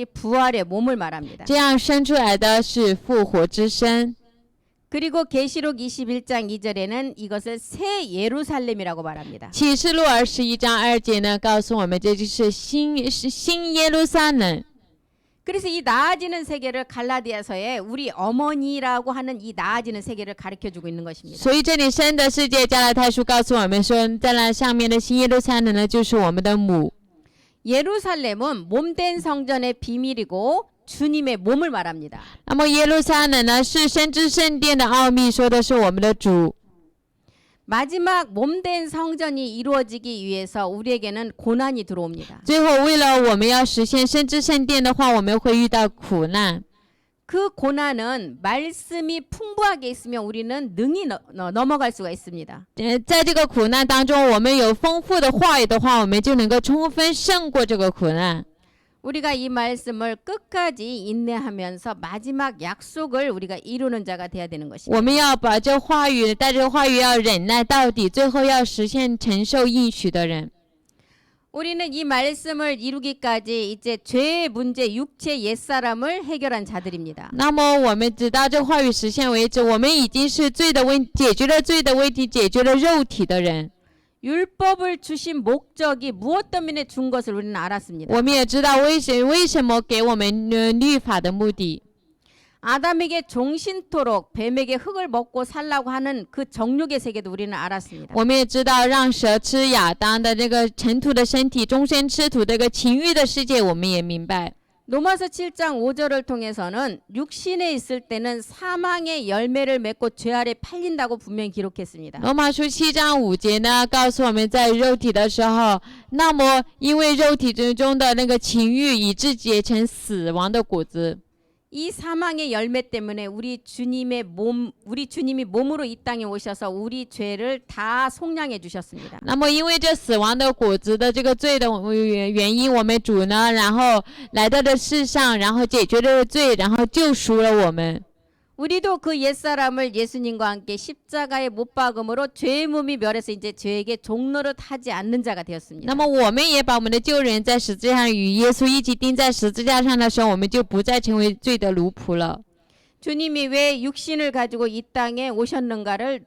부활의 몸을 말합니다. 这样生出来的是复活之身。 그리고 계시록 21장 2절에는 이것을 새 예루살렘이라고 말합니다. 启示录21章2节呢，告诉我们这就是新耶路撒冷。 그래서 이 나아지는 세계를 갈라디아서에 우리 어머니라고 하는 이 나아지는 세계를 가르쳐주고 있는 것입니다. 所以这里生的世界加拉太书告诉我们说，在那上面的新耶路撒冷呢，就是我们的母。 예루살렘은 몸된 성전의 비밀이고 주님의 몸을 말합니다. 那么耶路撒冷呢，是神之圣殿的奥秘，说的是我们的主。 마지막 몸된 성전이 이루어지기 위해서 우리에게는 고난이 들어옵니다. 最后，为了我们要实现神之圣殿的话，我们会遇到苦难。 그 고난은 말씀이 풍부하게 있으면 우리는 능히 넘어갈 수가 있습니다. 在这个苦难当中，我们有丰富的话语的话，我们就能够充分胜过这个苦难。 우리가 이 말씀을 끝까지 인내하면서 마지막 약속을 우리가 이루는 자가 돼야 되는 것입니다. 我们要把这话语，带着话语要忍耐到底，最后要实现承受应许的人。 우리는 이 말씀을 이루기까지 이제 죄의 문제, 육체 옛사람을 해결한 자들입니다. 那么我们直到这话语实现为止，我们已经是罪的问，解决了罪的问题，解决了肉体的人。 율법을 주신 목적이 무엇 때문에 준 것을 우리는 알았습니다. 我们也知道为什么给我们律法的目的。 아담에게 종신토록 뱀에게 흙을 먹고 살라고 하는 그 정욕의 세계도 우리는 알았습니다. 我们也知道让蛇吃亚当的这个尘土的身体，终身吃土这个情欲的世界，我们也明白。 로마서 7장 5절을 통해서는 육신에 있을 때는 사망의 열매를 맺고 죄 아래 팔린다고 분명히 기록했습니다. 罗马书7章5节呢，告诉我们在肉体的时候，那么因为肉体之中的那个情欲，以致结成死亡的果子。 이 사망의 열매 때문에 우리 주님이 몸으로 이 땅에 오셔서 우리 죄를 다 속량해 주셨습니다. 那么因为这死亡的果子的这个罪的原因，我们主呢，然后来到这世上，然后解决了罪，然后救赎了我们。 우리도 그 옛사람을 예수님과 함께 십자가에 못 박음으로 죄의 몸이 멸해서 이제 죄에게 종노릇 하지 않는 자가 되었습니다. 那么我们也把我们的旧人在十字架上与耶稣一起钉在十字架上的时候，我们就不再成为罪的奴仆了。 주님이 왜 육신을 가지고 이 땅에 오셨는가를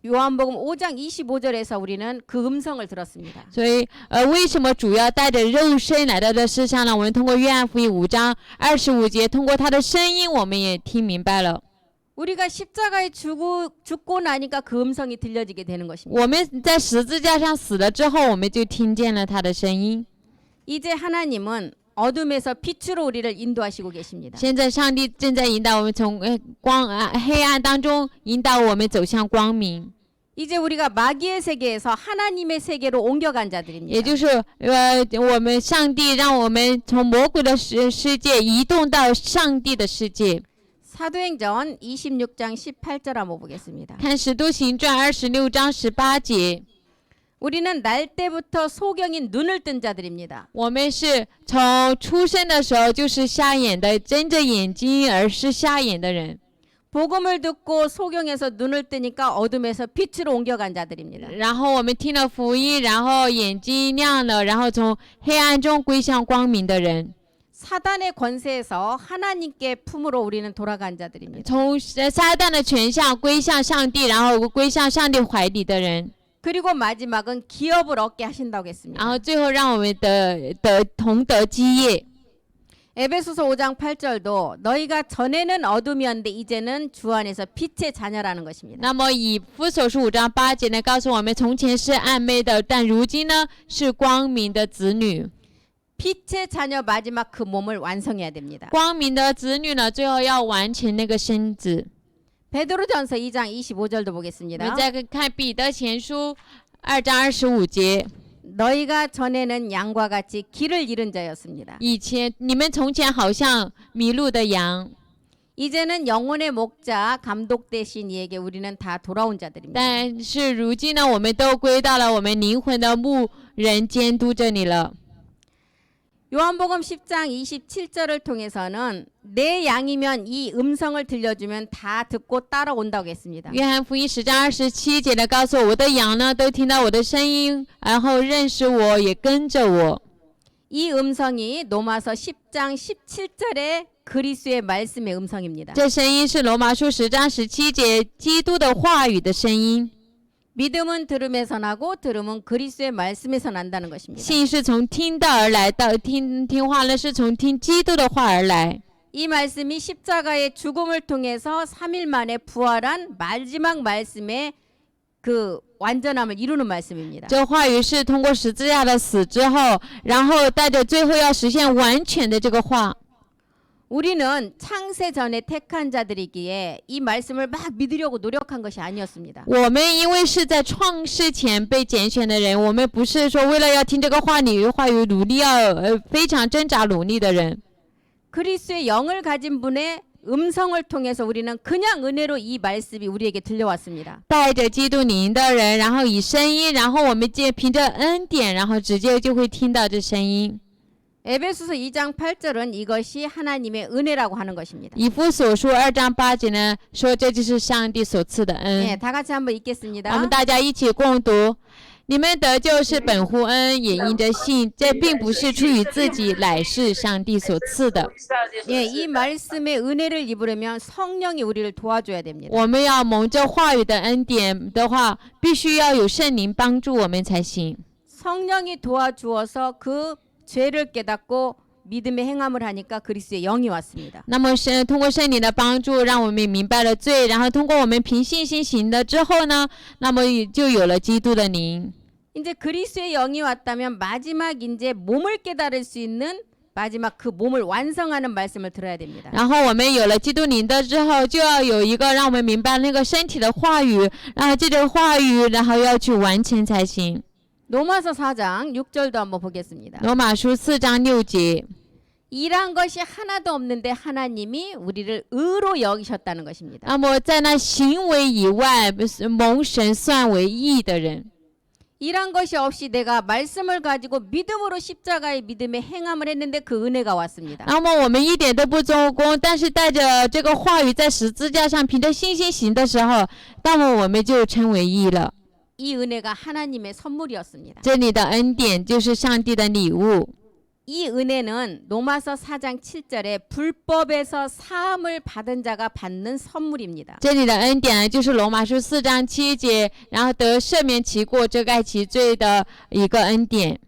요한복음 5장 25절에서 우리는 그 음성을 들었습니다. 所以为什么主要带着肉身来到这世上呢？我们通过约翰福音5章25节，通过他的声音，我们也听明白了。 우리가 십자가에 죽고 나니까 그 음성이 들려지게 되는 것입니다. 我们在十字架上死了之后，我们就听见了他的声音。 이제 하나님은 어둠에서 빛으로 우리를 인도하시고 계십니다. 现在上帝正在引导我们从黑暗当中引导我们走向光明。 이제 우리가 마귀의 세계에서 하나님의 세계로 옮겨간 자들입니다. 也就是我们上帝让我们从魔鬼的世界移动到上帝的世界。 사도행전 26장 18절 한번 보겠습니다. 看使徒行传26章18节。 우리는 날 때부터 소경인 눈을 뜬 자들입니다. 我们是从出生的时候就是瞎眼的，睁着眼睛而是瞎眼的人。 복음을 듣고 소경에서 눈을 뜨니까 어둠에서 빛으로 옮겨간 자들입니다. 然后我们听了福音，然后眼睛亮了，然后从黑暗中归向光明的人。 사단의 권세에서 하나님께 품으로 우리는 돌아간 자들입니다. 从撒旦的权下归向上帝，然后归向上帝怀里的人。 그리고 마지막은 기업을 얻게 하신다고 했습니다. 然后最后让我们同得基业。 에베소서 5장 8절도 너희가 전에는 어둠이었는데 이제는 주 안에서 빛의 자녀라는 것입니다. 那么以弗所书5章8节呢，告诉我们从前是暗昧的，但如今呢是光明的子女。 빛의 자녀 마지막 그 몸을 완성해야 됩니다. 光明的子女呢，最后要完成那个身子。 베드로전서 2장 25절도 我 보겠습니다. 们再看彼得前书2章25节。 너희가 전에는 양과 같이 길을 잃은 자였습니다. 以前你们从前好像迷路的羊， 이제는 영혼의 목자 감독 되신 이에게 우리는 다 돌아온 자들입니다. 但是如今呢，我们都归到了我们灵魂的牧人监督这里了。 요한복음 10장 27절을 통해서는 내 양이면 이 음성을 들려주면 다 듣고 따라온다고 했습니다. 约翰福音10章27节呢，告诉我的羊呢都听到我的声音，然后认识我，也跟着我。이 음성이 로마서 10장 17절의 그리스도의 말씀의 음성입니다. 这声音是罗马书10章17节基督的话语的声音。 믿음은 들음에서 나고 들음은 그리스도의 말씀에서 난다는 것입니다. 信是从听到而来的，听话呢是从听基督的话而来。 이 말씀이 십자가의 죽음을 통해서 3일 만에 부활한 마지막 말씀의 그 완전함을 이루는 말씀입니다. 这话语是通过十字架的死之后，然后带着最后要实现完全的这个话。 우리는 창세 전에 택한 자들이기에 이 말씀을 막 믿으려고 노력한 것이 아니었습니다. 我们因为是在创世前被拣选的人，我们不是说为了要听这个话语努力要非常挣扎努力的人。 그리스도의 영을 가진 분의 음성을 통해서 우리는 그냥 은혜로 이 말씀이 우리에게 들려왔습니다. 带着基督灵的人，然后以声音，然后我们凭着恩典，然后直接就会听到这声音。 에베소서 2장 8절은 이것이 하나님의 은혜라고 하는 것입니다. 以弗所书2章8节呢，说这就是上帝所赐的恩。 네, 다 같이 한번 我 읽겠습니다. 们大家一起共读。 你们得救是本乎恩，也因着信。这并不是出于自己，乃是上帝所赐的。 예, 이 말씀의 은혜를 입으려면 성령이 우리를 도와줘야 됩니다. 我们要蒙这话语的恩典的话，必须要有圣灵帮助我们才行。 성령이 도와주어서 그 죄를 깨닫고 믿음의 행함을 하니까 그리스도의 영이 왔습니다. 那么通过圣灵的帮助，让我们明白了罪，然后通过我们凭信心行了之后呢，那么就有了基督的灵。 이제 그리스도의 영이 왔다면 마지막 이제 몸을 깨달을 수 있는 마지막 그 몸을 완성하는 말씀을 들어야 됩니다. 然后我们有了基督灵的之后，就要有一个让我们明白那个身体的话语，然后这个话语，然后要去完成才行。 로마서 4장 6절도 한번 보겠습니다. 罗马书4章6节。 일한 것이 하나도 없는데 하나님이 우리를 의로 여기셨다는 것입니다. 那么在那行为以外，蒙神算为义的人。 일한 것이 없이 내가 말씀을 가지고 믿음으로 십자가의 믿음의 행함을 했는데 그 은혜가 왔습니다. 那么我们一点都不做工，但是带着这个话语在十字架上凭着信心行的时候，那么我们就称为义了。 이 은혜가 하나님의 선물이었습니다. 这里的恩典就是上帝的礼物。 이 은혜는 로마서 4장 7절에 불법에서 사함을 받은 자가 받는 선물입니다. 这里的恩典呢，就是罗马书4章7节，然后得赦免其过、遮盖其罪的一个恩典。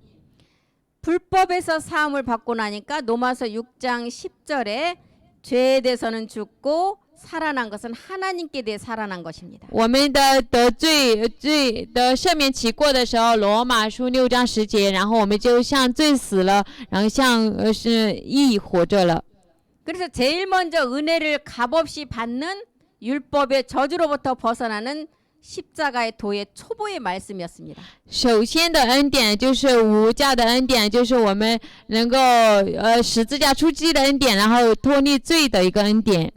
불법에서 사함을 받고 나니까 로마서 6장 10절에 죄에 대해서는 죽고 살아난 것은 하나님께 대해 살아난 것입니다. 我们的得赦免其过的时候，罗马书6章10节，然后我们就向罪死了，然后向是义活着了。 그래서 제일 먼저 은혜를 값없이 받는 율법의 저주로부터 벗어나는 십자가의 도의 초보의 말씀이었습니다. 首先的恩典就是无价的恩典，就是我们能够十字架初期的恩典，然后脱离罪的一个恩典。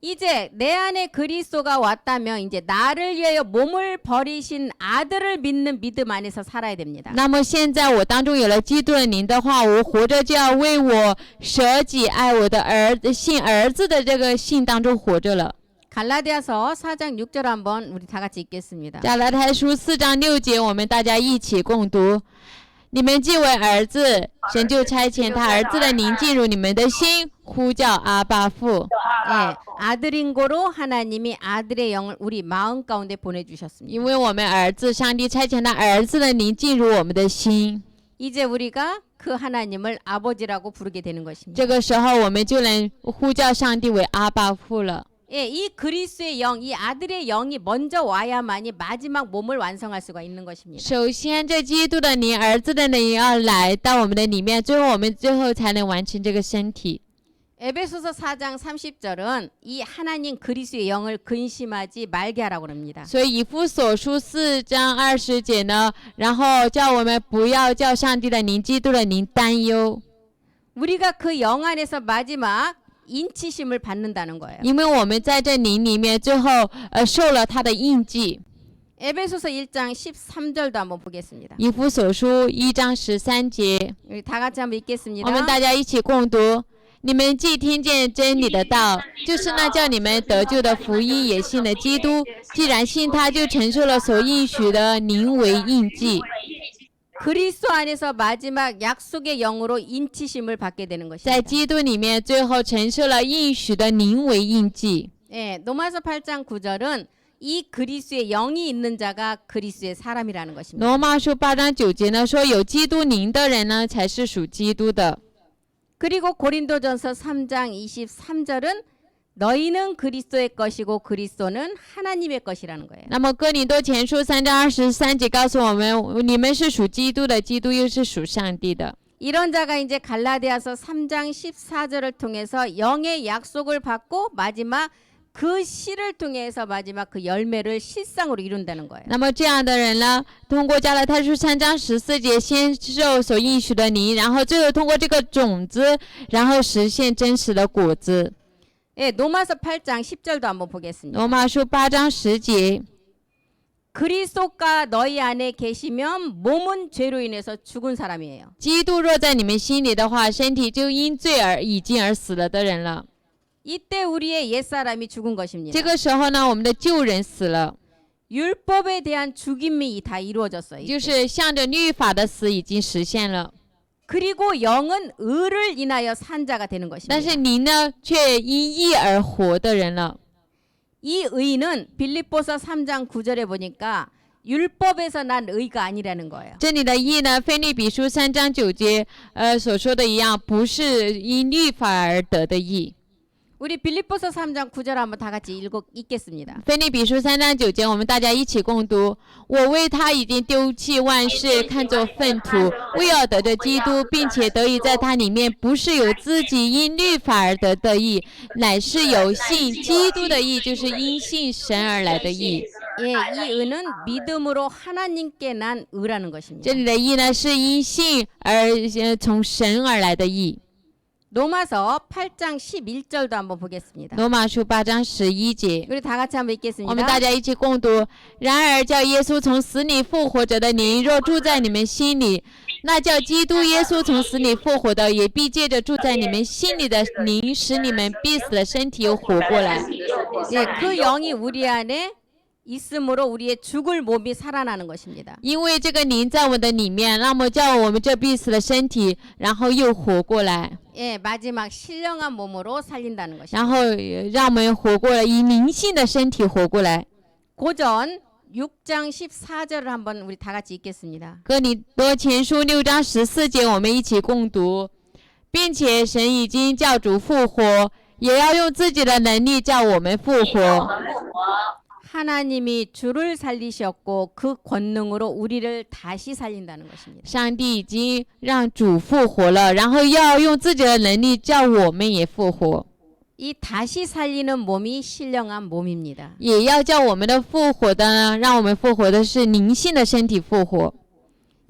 이제 내 안에 그리스도가 왔다면 이제 나를 위하여 몸을 버리신 아들을 믿는 믿음 안에서 살아야 됩니다. 那么现在我当中有了基督的灵的话，我活着就要为我舍己爱我的信儿子的这个信当中活着了。 갈라디아서 4장 6절 한번 우리 다 같이 읽겠습니다. 加拉太书4章6节，我们大家一起共读。 你们既为儿子，神就差遣他儿子的灵进入你们的心，呼叫阿爸父。 예, 아들인 고로 하나님이 아들의 영을 우리 마음 가운데 보내주셨습니다. 因为我们儿子，上帝差遣他儿子的灵进入我们的心。 이제 우리가 그 하나님을 아버지라고 부르게 되는 것입니다. 这个时候，我们就能呼叫上帝为阿爸父了。 예, 이 그리스도의 영, 이 아들의 영이 먼저 와야만이 마지막 몸을 완성할 수가 있는 것입니다. 首先，这基督的灵、儿子的灵要来到我们的里面，最后我们最后才能完成这个身体。 에베소서 4장 30절은 이 하나님 그리스도의 영을 근심하지 말게 하라고 합니다. 所以以弗所书4章20节呢，然后叫我们不要叫上帝的灵、基督的灵担忧， 우리가 그 영 안에서 마지막 인치심을 받는다는 거예요. 因为我们在这灵里面最后受了他的印记。 에베소서 1장 13절도 한번 보겠습니다. 以弗所书1章13节， 우리 다 같이 한번 읽겠습니다. 我们大家一起共读。 你们既听见真理的道，就是那叫你们得救的福音，也信了基督。既然信他，就承受了所应许的灵为印记。 그리스도 안에서 마지막 약속의 영으로 인치심을 받게 되는 在 것입니다. 基督里面，最后承受了应许的灵为印记。 예, 로마서 8장 9절은 이 그리스도의 영이 있는 자가 그리스도의 사람이라는 것입니다. 罗马书8章9节呢说，有基督灵的人呢，才是属基督的。 그리고 고린도전서 3장 23절은 너희는 그리스도의 것이고 그리스도는 하나님의 것이라는 거예요. 那么哥林多前书3章23节告诉我们，你们是属基督的，基督又是属上帝的。 이런 자가 이제 갈라디아서 3장 14절을 통해서 영의 약속을 받고 마지막 그 씨를 통해서 마지막 그 열매를 실상으로 이룬다는 거예요. 那么这样的人呢，通过加拉太书3章14节先受所应许的灵，然后最后通过这个种子，然后实现真实的果子。 예, 로마서 8장 10절도 한번 보겠습니다. 罗马书8章10节， 그리스도가 너희 안에 계시면 몸은 죄로 인해서 죽은 사람이에요. 基督若在你们心里的话，身体就因罪而已经而死了的人了。 이때 우리의 옛사람이 죽은 것입니다. 这个时候呢，我们的旧人死了， 율법에 대한 죽임이 다 이루어졌어요. 就是向着律法的死已经实现了。 그리고 영은 의를 인하여 산 자가 되는 但是 것입니다. 您呢，却因义而活的人了。 이 의는 빌립보서 3장 9절에 보니까 율법에서 난 의가 아니라는 거예요. 这里的义呢，腓立比书3章9节，所说的一样，不是因律法而得的义。 우리 빌립보서 3장 9절 한번 다 같이 읽겠습니다. 腓立比书3章9节，我们大家一起共读：我为他已经丢弃万事，看作粪土，为要得着基督，并且得以在他里面，不是有自己因律法而得的义，乃是有信基督的义，就是因信神而来的义。 예, 이 의는 믿음으로 하나님께 난 의라는 것입니다. 这里的义呢，是因信而从神而来的义。 로마서 8장 11절도 한번 보겠습니다. 罗马书8章11节。 우리 다 같이 한번 我们大 읽겠습니다. 家一起共读。然而叫耶稣从死里复活者的灵，若住在你们心里，那叫基督耶稣从死里复活的，也必借着住在你们心里的灵，使你们必死的身体又活过来。 예, 그 영이 우리 안에 있으므로 우리의 죽을 몸이 살아나는 것입니다. 因为这个灵在我们的里面，那么叫我们这必死的身体，然后又活过来， 예, 마지막 신령한 몸으로 살린다는 것입니다. 然后让我们活过来，以灵性的身体活过来。 고전 6장 14절을 한번 우리 다 같이 읽겠습니다. 哥林多前书6章14节，我们一起共读，并且神已经叫主复活，也要用自己的能力叫我们复活。 하나님이 주를 살리셨고 그 권능으로 우리를 다시 살린다는 것입니다. 上帝已经让主复活了，然后要用自己的能力叫我们也复活， 이 다시 살리는 몸이 신령한 몸입니다. 也要叫我们的复活的呢，让我们复活的是灵性的身体复活。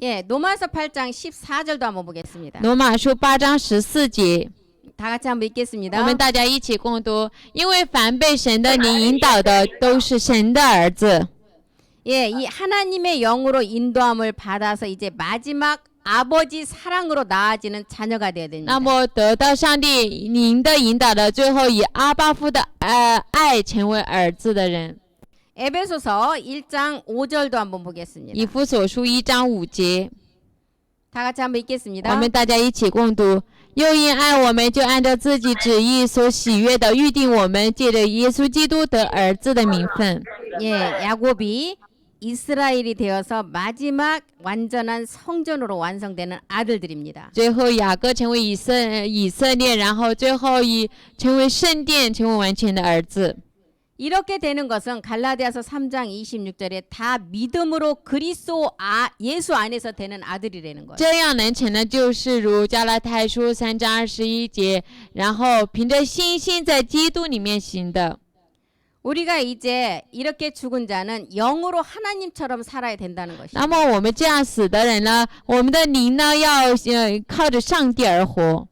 예, 로마서 8장 14절도 한번 보겠습니다. 罗马书8章14节， 다 같이 한번 읽겠습니다. 我们大家一起共读，因为凡被神的灵引导的，都是神的儿子。 예, 이 하나님의 영으로 인도함을 받아서 이제 마지막 아버지 사랑으로 나아지는 자녀가 되어야 됩니다. 那么得到上帝灵的引导的，最后以阿巴父的爱成为儿子的人。 에베소서 1장 5절도 한번 以 보겠습니다. 弗所书1章5节， 다 같이 한번 읽겠습니다. 我们大家一起共读。又因爱我们，就按照自己旨意所喜悦的预定我们，借着耶稣基督得儿子的名分。 예, 야곱이 이스라엘이 되어서 마지막 완전한 성전으로 완성되는 아들들입니다. 最后雅各成为以色列，然后最后以成为圣殿，成为完全的儿子。 이렇게 되는 것은 갈라디아서 3장 26절에 다 믿음으로 그리스도 예수 안에서 되는 아들이라는 거예요. 这样能成的，就是如加拉太书3章21节，然后凭着信心在基督里面行的。 우리가 이제 이렇게 죽은 자는 영으로 하나님처럼 살아야 된다는 것이죠. 那么我们这样死的人呢，我们的灵呢要靠着上帝而活。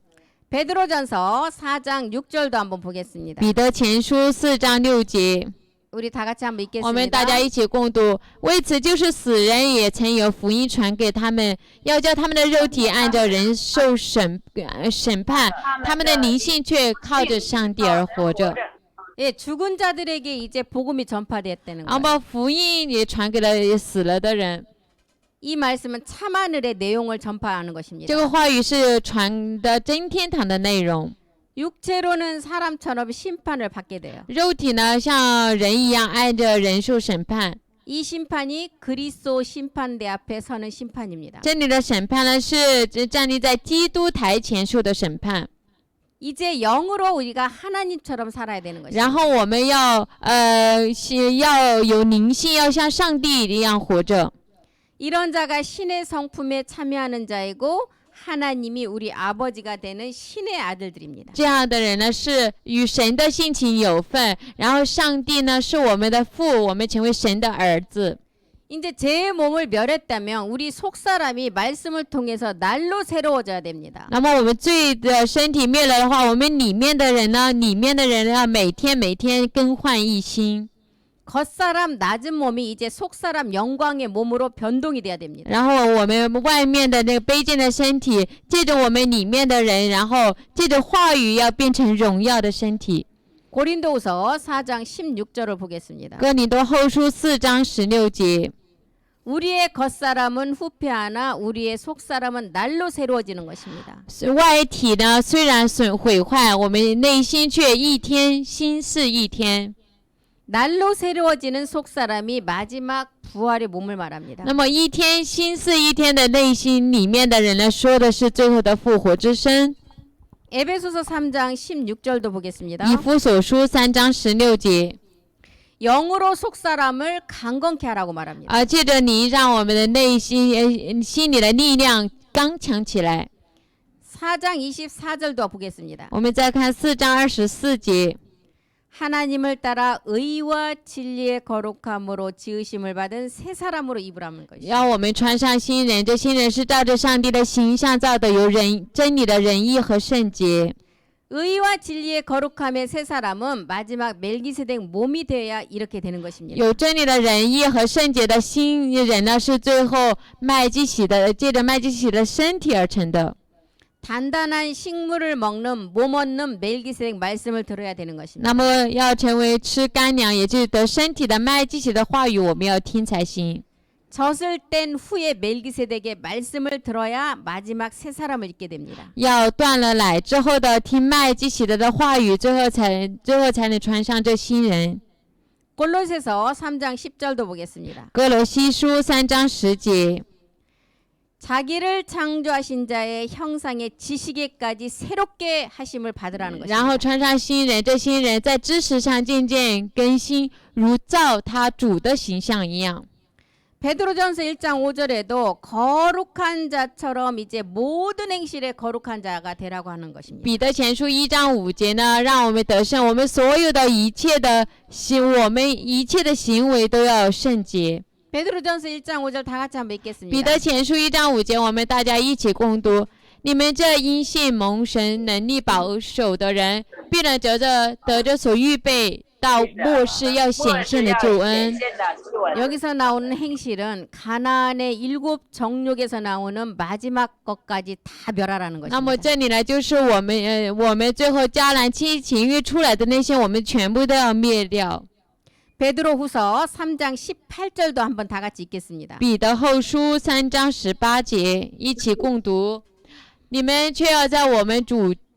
베드로전서 4장 6절도 한번 보겠습니다. 彼得前书4章6节， 우리 다 같이 한번 我们大 읽겠습니다. 家一起共读。为此，就是死人也曾有福音传给他们，要叫他们的肉体按照人受审判，他们的灵性却靠着上帝而活着。 예, 죽은 자들에게 이제 복음이 전파되었다는 然后 거예요. 把福音也传给了死了的人。이 말씀은 참하늘의 내용을 전파하는 것입니다. 这个话语是传的真天堂的内容。 육체로는 사람처럼 심판을 받게 돼요. 肉体呢，像人一样按着人受审判。 이 심판이 그리스도 심판대 앞에 서는 심판입니다. 这里的审判呢，是站立在基督台前受的审判。 이제 영으로 우리가 하나님처럼 살아야 되는 것입니다. 然后我们要有灵性，要像上帝一样活着。 이런 자가 신의 성품에 참여하는 자이고 하나님이 우리 아버지가 되는 신의 아들들입니다. 这样的人呢，是与神的性情有份，然后上帝呢是我们的父，我们成为神的儿子。 이제 제 몸을 멸했다면 우리 속사람이 말씀을 통해서 날로 새로워져야 됩니다. 那么我们罪的身体灭了的话，我们里面的人呢，要每天更换一心。 겉사람 낮은 몸이 이제 속사람 영광의 몸으로 변동이 돼야 됩니다. 然后我们外面的那个卑贱的身体，借着我们里面的人，然后借着话语要变成荣耀的身体。 고린도후서 4장 16절을 보겠습니다. 哥林多后书4章16节。 우리의 겉사람은 후패하나 우리의 속사람은 날로 새로워지는 것입니다. 外体呢虽然毁坏，我们内心却一天新似一天。 날로 새로워지는 속사람이 마지막 부활의 몸을 말합니다. 那么一天新似一天的内心里面的人呢，说的是最后的复活之身。 에베소서 3장 16절도 보겠습니다. 以弗所书3章16节。 영으로 속사람을 강건케 하라고 말합니다. 借着你让我们的内心心里的力量刚强起来。 4장 24절도 보겠습니다. 我们再看4章24节。 하나님을 따라 의와 진리의 거룩함으로 지으심을 받은 새 사람으로 입으라는 것이죠. 要我们穿上新人，这新人是照着上帝的形象造的，有真理的仁义和圣洁。 의와 진리의 거룩함의 새 사람은 마지막 멜기세덱 몸이 되어야 이렇게 되는 것입니다. 有真理的仁义和圣洁的新人呢，是最后借着麦基洗的身体而成的。 단단한 식물을 먹는 몸 얻는 멜기세덱 말씀을 들어야 되는 것입니다. 那么要成为吃干粮，也就是得身体的麦基洗的话语，我们要听才行。 젖을 뗀 후에 멜기세덱의 말씀을 들어야 마지막 새 사람을 입게 됩니다. 要断了奶之后的听麦基洗的话语，最后才能穿上这新人。 골로새서 3장 10절도 보겠습니다. 哥罗西书3章10节。 자기를 창조하신 자의 형상의 지식에까지 새롭게 하심을 받으라는 然后 것입니다. 穿上新人，这新人在知识上渐渐更新，如照他主的形象一样。 베드로전서 1장 5절에도 거룩한 자처럼 이제 모든 행실에 거룩한 자가 되라고 하는 것입니다. 彼得前书1章5节呢，让我们得胜，我们所有的一切的行为都要圣洁。 베드로전서 1장 5절 다 같이 한번 彼 읽겠습니다. 得前书1章5节，我们大家一起共读：你们这因信蒙神能力保守的人，必能得着所预备到末世要显现的救恩。 여기서 나오는 행실은 가나안의 7 정욕에서 나오는 마지막 것까지 다 멸하라는 那么 것입니다. 这里呢，就是我们最后迦南七情欲出来的那些，我们全部都要灭掉。 베드로후서 3장 18절도 한번 다 같이 읽겠습니다. 彼得后书3章18节，一起共读：你们却要在我们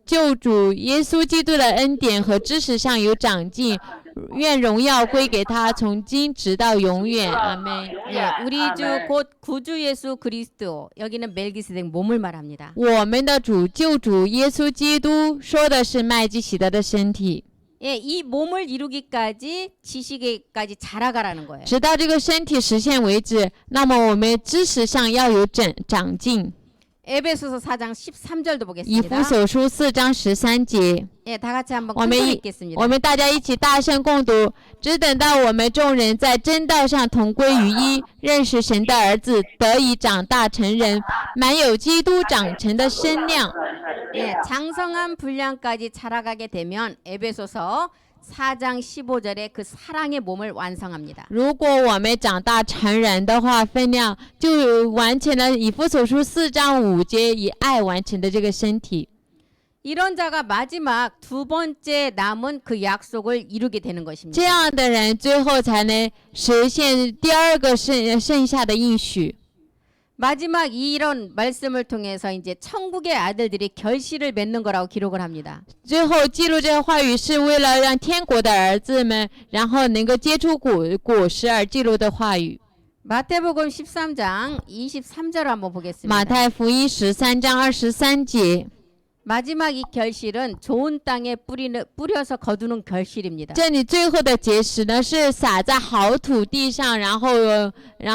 救主耶稣基督的恩典和知识上有长进，愿荣耀归给他，从今直到永远。阿门。 예, 우리 주 곧 구주 예수 그리스도 여기는 멜기세덱 몸을 말합니다. 我们的救主耶稣基督说的是麦基洗德的身体， 예, 이 몸을 이루기까지 지식에까지 자라가라는 거예요. 直到这个身体实现为止。那么我们知识上要有长进。 에베소서 4장 13절도 以弗 보겠습니다. 所书4章13节。 예, 다 같이 한번 我 큰 们 소리 一 읽겠습니다. 我们大家一起大声共读，只等到我们众人在真道上同归于一，认识神的儿子，得以长大成人，满有基督长成的身量。 예, 장성한 분량까지 자라가게 되면 에베소서 4장 15절에 그 사랑의 몸을 완성합니다. 如果我们长大成人的话，分量就完成了以弗所书4章5节以爱完成的这个身体。 이런 자가 마지막 두 번째 남은 그 약속을 이루게 되는 것입니다. 这样的人最后才能实现第二个剩下的应许。 마지막 이런 말씀을 통해서 이제 천국의 아들들이 결실을 맺는 거라고 기록을 합니다. 最后记录这个话语是为了让天国的儿子们然后能够结出果实而记录的话语。 마태복음 13장 23절 한번 보겠습니다. 马太福音13章23节， 마지막 이 결실은 좋은 땅에 뿌려서 거두는 결실입니다. 这里最后的结实呢是撒在好土地上，然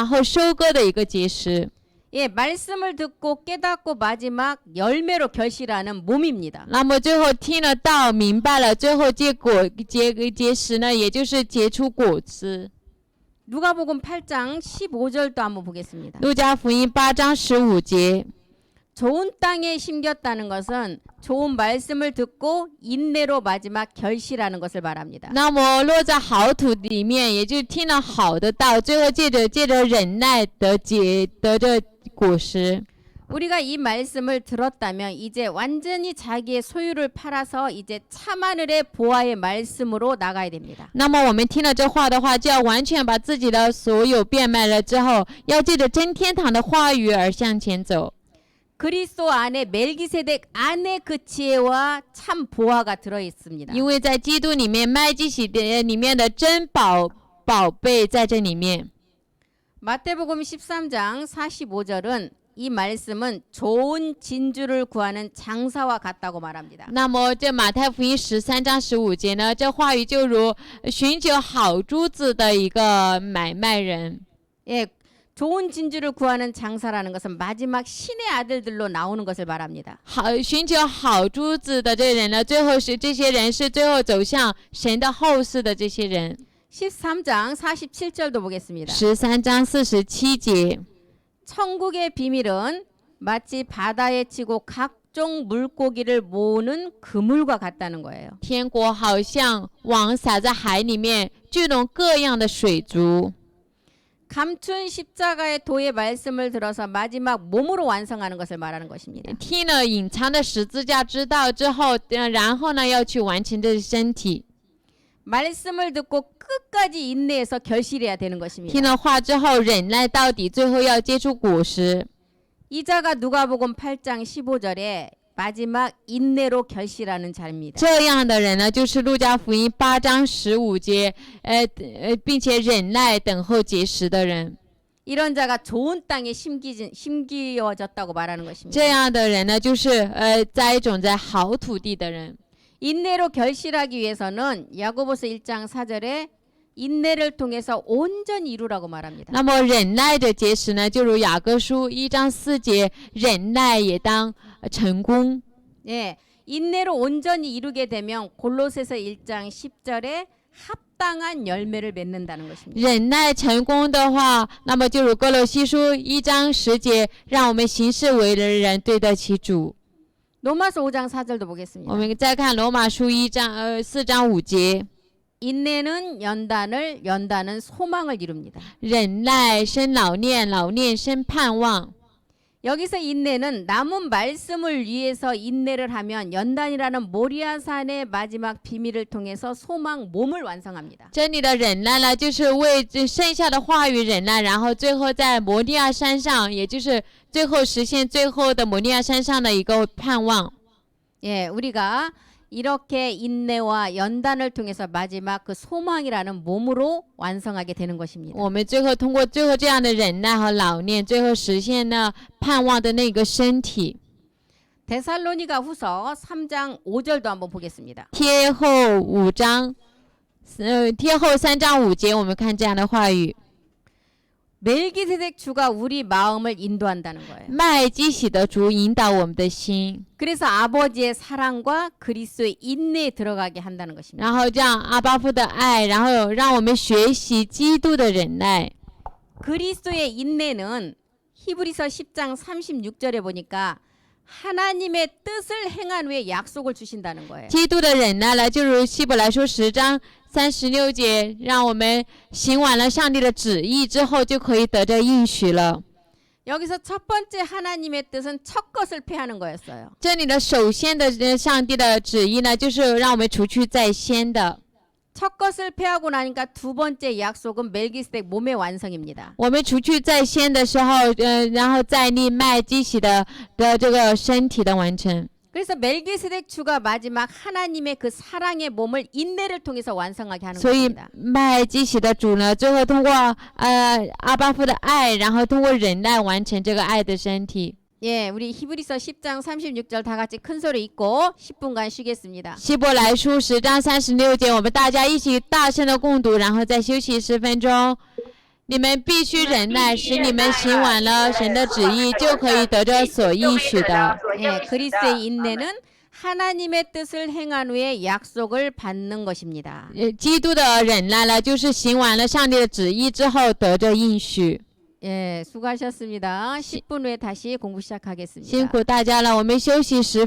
后收割的一个结实。 예, 말씀을 듣고 깨닫고 마지막 열매로 결실하는 몸입니다. 那么最后听了道，明白了，最后结实呢，也就是结出果子。 누가복음 8장 15절도 한번 보겠습니다. 路加福音8章15节， 좋은 땅에 심겼다는 것은 좋은 말씀을 듣고 인내로 마지막 결실하는 것을 말합니다. 那么落在好土里面，也就听了好的道，最后借着忍耐得着果实。 우리가 이 말씀을 들었다면 이제 완전히 자기의 소유를 팔아서 이제 참하늘의 보아의 말씀으로 나가야 됩니다. 那么我们听了这话的话，就要完全把自己的所有变卖了之后，要借着真天堂的话语而向前走。 그리스도 안에 멜기세덱 안에 그 지혜와 참 보아가 들어 있습니다. 因为在基督里面，麦基洗德里面的珍宝贝在这里面。 마태복음 13장 45절은 이 말씀은 좋은 진주를 구하는 장사와 같다고 말합니다. 那么这马太福音13章15节呢，这话语就如寻求好珠子的一个买卖人。 예, 좋은 진주를 구하는 장사라는 것은 마지막 신의 아들들로 나오는 것을 말합니다. 寻求好珠子的这人呢，最后是这些人是最后走向神的后世的这些人。 13장 47절도 보겠습니다. 13章47节。 천국의 비밀은 마치 바다에 치고 각종 물고기를 모으는 그물과 같다는 거예요. 天国好像网撒在海里面，聚拢各样的水族。 감춘 십자가의 도의 말씀을 들어서 마지막 몸으로 완성하는 것을 말하는 것입니다. 听了隐藏的十字架之道之后，然后呢要去完成这身体。 말씀을 듣고 끝까지 인내해서 결실해야 되는 것입니다. 听了话之后，忍耐到底，最后要结出果实。 이자가 누가복음 8장 15절에 마지막 인내로 결실하는 자입니다. 这样的人呢，就是路加福音8章15节，并且忍耐等候结实的人。 이런 자가 좋은 땅에 심기어졌다고 말하는 것입니다. 这样的人呢，就是栽种在好土地的人。 인내로 결실하기 위해서는 야고보서 1장 4절에 인내를 통해서 온전히 이루라고 말합니다. 那么忍耐的结实呢，就如雅各书1章4节，忍耐也当成功。 예, 인내로 온전히 이루게 되면 골로새서 1장 10절에 합당한 열매를 맺는다는 것입니다. 忍耐成功的话，那么就如哥罗西书1章10节，让我们行事为人对得起主。 로마서 5장 4절도 我 보겠습니다. 们再看罗马书4章5节， 인내는 연단을, 연단은 소망을 이룹니다. 忍耐生老念，老念生盼望。 여기서 인내는 남은 말씀을 위해서 인내를 하면 연단이라는 모리아산의 마지막 비밀을 통해서 소망 몸을 완성합니다. 这里的忍耐呢，就是为剩下的话语忍耐，然后最后在摩利亚山上，也就是最后实现最后的摩利亚山上的一个盼望。 예, 우리가 이렇게 인내와 연단을 통해서 마지막 그 소망이라는 몸으로 완성하게 되는 것입니다. 我们最后通过最后这样的忍耐和老念，最后实现呢盼望的那个身体。 데살로니가 후서 3장 5절도 한번 보겠습니다. 贴后3章5节，我们看这样的话语。 멜기세덱 주가 우리 마음을 인도한다는 거예요. 麦基洗的主引导我们的心， 그래서 아버지의 사랑과 그리스도의 인내에 들어가게 한다는 것입니다. 然后这样阿巴父的爱，然后让我们学习基督的忍耐。 그리스도의 인내는 히브리서 10장 36절에 보니까 하나님의 뜻을 행한 후에 약속을 주신다는 거예요. 基督的忍耐呢，就如希伯来书10章36节，让我们行完了上帝的旨意之后，就可以得着应许了。 여기서 첫 번째 하나님의 뜻은 첫 것을 패하는 거였어요. 这里的首先的上帝的旨意呢，就是让我们除去在先的。첫 것을 폐하고 나니까 두 번째 약속은 멜기스덱 몸의 완성입니다. 我们除去在先的时候，然后再立麦基洗的这个身体的完成。 그래서 멜기스덱 주가 마지막 하나님의 그 사랑의 몸을 인내를 통해서 완성하게 하는 所以 것입니다. 麦基洗的主呢，最后通过阿巴父的爱，然后通过忍耐完成这个爱的身体。 예, 우리 히브리서 10장 36절 다 같이 큰 소리 읽고 10분간 쉬겠습니다. 希伯来书10章36节，我们大家一起大声的共读，然后再休息10分钟。你们必须忍耐，使你们行完了神的旨意，就可以得着所应许的。 예, 그리스도의 인내는 하나님의 뜻을 행한 후에 약속을 받는 것입니다. 基督的忍耐呢，就是行完了上帝的旨意之后得着应许。 예, 수고하셨습니다. 10분 후에 다시 공부 시작하겠습니다. 辛苦大家了，我们休息10